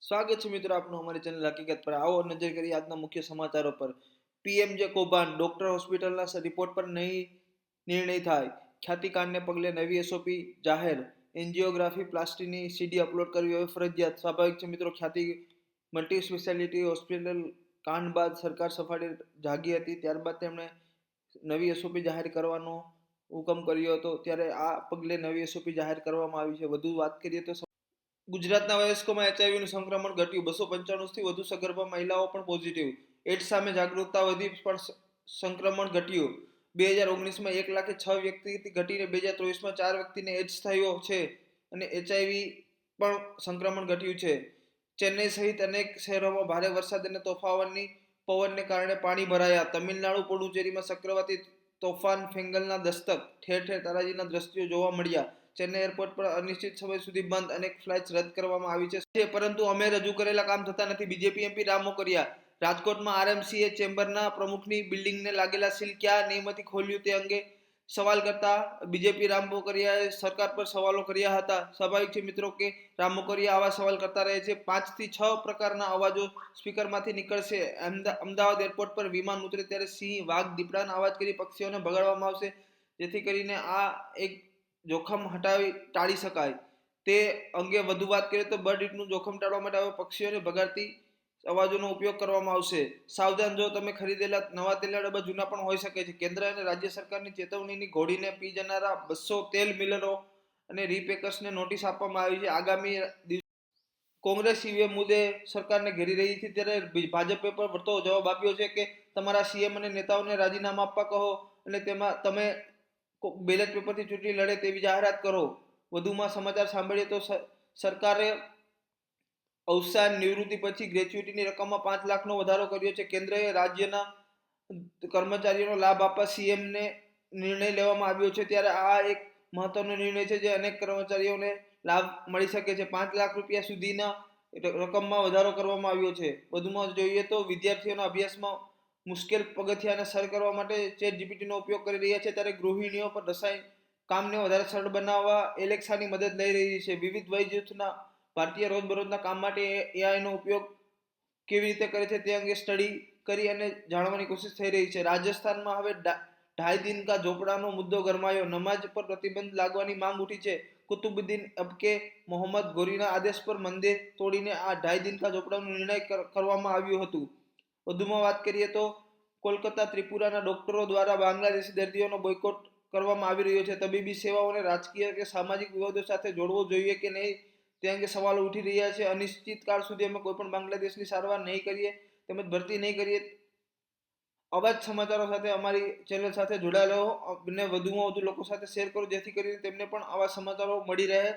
સ્વાગત છે મિત્રો આપનું અમારી ચેનલ હકીકત પર। આવો નજર કરીએ આજના મુખ્ય સમાચારો પર। પીએમજે કૌભાંડ, ડોક્ટર હોસ્પિટલના રિપોર્ટ પર નહીં નિર્ણય થાય। ખ્યાતિકાંડને પગલે નવી એસઓપી જાહેર। એન્જિયોગ્રાફી પ્લાસ્ટીની સીડી અપલોડ કરવી હવે ફરજિયાત। સ્વાભાવિક છે મિત્રો, ખ્યાતિ મલ્ટી સ્પેશિયાલિટી હોસ્પિટલ કાંડ બાદ સરકાર સફાળી જાગી હતી। ત્યારબાદ તેમણે નવી એસઓપી જાહેર કરવાનો હુકમ કર્યો હતો। ત્યારે આ પગલે નવી એસઓપી જાહેર કરવામાં આવી છે। વધુ વાત કરીએ તો ગુજરાતના વયસ્કોમાં એચઆઈવીનું સંક્રમણ ઘટ્યું। 295થી વધુ સગર્ભા મહિલાઓ પણ પોઝિટિવ। એડ્સ સામે જાગૃતતા વધી પણ સંક્રમણ ઘટ્યું। 2019માં 1,06,000 વ્યક્તિથી ઘટીને 2024માં 4 વ્યક્તિને એડ્સ થયો છે અને એચઆઈવી પણ સંક્રમણ ઘટ્યું છે। ચેન્નઈ સહિત અનેક શહેરોમાં ભારે વરસાદ અને તોફાની પવનને કારણે પાણી ભરાયા। તમિલનાડુ પુડુચેરીમાં ચક્રવાતી તોફાન ફેંગલના દસ્તક, ઠેર ઠેર તારાજીના દ્રશ્યો જોવા મળ્યા। ચેન્નઈ એરપોર્ટ પર અનિશ્ચિત સમય સુધી બંધ, અનેક ફ્લાઇટ્સ રદ કરવામાં આવી છે, પરંતુ અમે રજૂ કરેલા કામ થતા નથી। BJP MP Ram Mokariya. રાજકોટમાં આરએમસીએ ચેમ્બરના પ્રમુખની બિલ્ડિંગને લાગેલા સીલ ક્યાં નિયમથી ખોલ્યું તે અંગે સવાલ કરતા બીજેપી રામ મોકરિયાએ સરકાર પર સવાલો કર્યા હતા। સ્વાભાવિક છે મિત્રો કે રામ મોકરિયા આવા સવાલ કરતા રહે છે। 5 થી 6 પ્રકારના અવાજો સ્પીકરમાંથી નીકળશે। અમદાવાદ એરપોર્ટ પર વિમાન ઉતરે ત્યારે સિંહ, વાઘ, દીપડાના અવાજ કરી પક્ષીઓને ભગાડવામાં આવશે, જેથી કરીને આ એક જોખમ ટાળી શકાય। તે અંગે વધુ વાત કરીએ તો બર્ડ જોખમ ટાળવા માટે હવે પક્ષીઓને ભગાડતી અવાજોનો ઉપયોગ કરવામાં આવશે। સાવધાન, જો તમે ખરીદેલા નવા તેલના ડબ્બા જૂના પણ હોઈ શકે છે। કેન્દ્ર અને રાજ્ય સરકારની ચેતવણીની ઘોડીને પી જનારા 200 તેલ મિલરો અને રીપેકર્સને નોટિસ આપવામાં આવી છે। આગામી કોંગ્રેસ ઈવીએમ મુદ્દે સરકારને ઘેરી રહી છે, ત્યારે ભાજપે પર વળતો જવાબ આપ્યો છે કે તમારા સીએમ અને નેતાઓને રાજીનામા આપવા કહો અને તેમાં તમે બેલેટ પેપરથી ચૂંટણી લડે તેવી જાહેરાત કરો। વધુમાં સમાચાર સાંભળીએ તો સરકારે અવસાન નિવૃત્તિ પછી ગ્રેચ્યુટીની રકમમાં 5 લાખનો વધારો કર્યો છે। કેન્દ્રએ રાજ્યના કર્મચારીઓનો લાભ આપવા સીએમને નિર્ણય લેવામાં આવ્યો છે, ત્યારે આ એક મહત્વનો નિર્ણય છે જે અનેક કર્મચારીઓને લાભ મળી શકે છે। 5 લાખ રૂપિયા સુધીના રકમમાં વધારો કરવામાં આવ્યો છે। વધુમાં જોઈએ તો વિદ્યાર્થીઓના અભ્યાસમાં મુશ્કેલ પગથિયાને સર કરવા માટે ચેટ જીપીટીનો ઉપયોગ કરી રહ્યા છે, ત્યારે ગૃહિણીઓ પર રસાયણ કામને વધારે સરળ બનાવવા એલેક્સાની મદદ લઈ રહી છે। વિવિધ વય જૂથના ભારતીય રોજબરોજના કામ માટે એઆઈનો ઉપયોગ કેવી રીતે કરે છે તે અંગે સ્ટડી કરી અને જાણવાની કોશિશ થઈ રહી છે। રાજસ્થાનમાં હવે 2.5 દિન કા ઝોપડાનો મુદ્દો ગરમાયો। નમાજ પર પ્રતિબંધ લાગવાની માંગ ઉઠી છે। કુતુબુદ્દીન અબકે મોહમ્મદ ગોરીના આદેશ પર મંદિર તોડીને આ 2.5 દિન કા ઝોપડાનો નિર્ણય કરવામાં આવ્યું હતું। વધુમાં વાત કરીએ તો કોલકાતા ત્રિપુરાના ડોક્ટરો દ્વારા બાંગ્લાદેશી દર્દીઓનો બોયકોટ કરવામાં આવી રહ્યો છે। તબીબી સેવાઓને રાજકીય કે સામાજિક વિવાદો સાથે જોડવો જોઈએ કે નહીં તે અંગે સવાલો ઉઠી રહ્યા છે। અનિશ્ચિત કાળ સુધી અમે કોઈપણ બાંગ્લાદેશની સારવાર નહીં કરીએ તેમજ ભરતી નહીં કરીએ। આવા જ સમાચારો સાથે અમારી ચેનલ સાથે જોડાયેલા રહો અને વધુમાં વધુ લોકો સાથે શેર કરો, જેથી કરીને તેમને પણ આવા સમાચારો મળી રહે।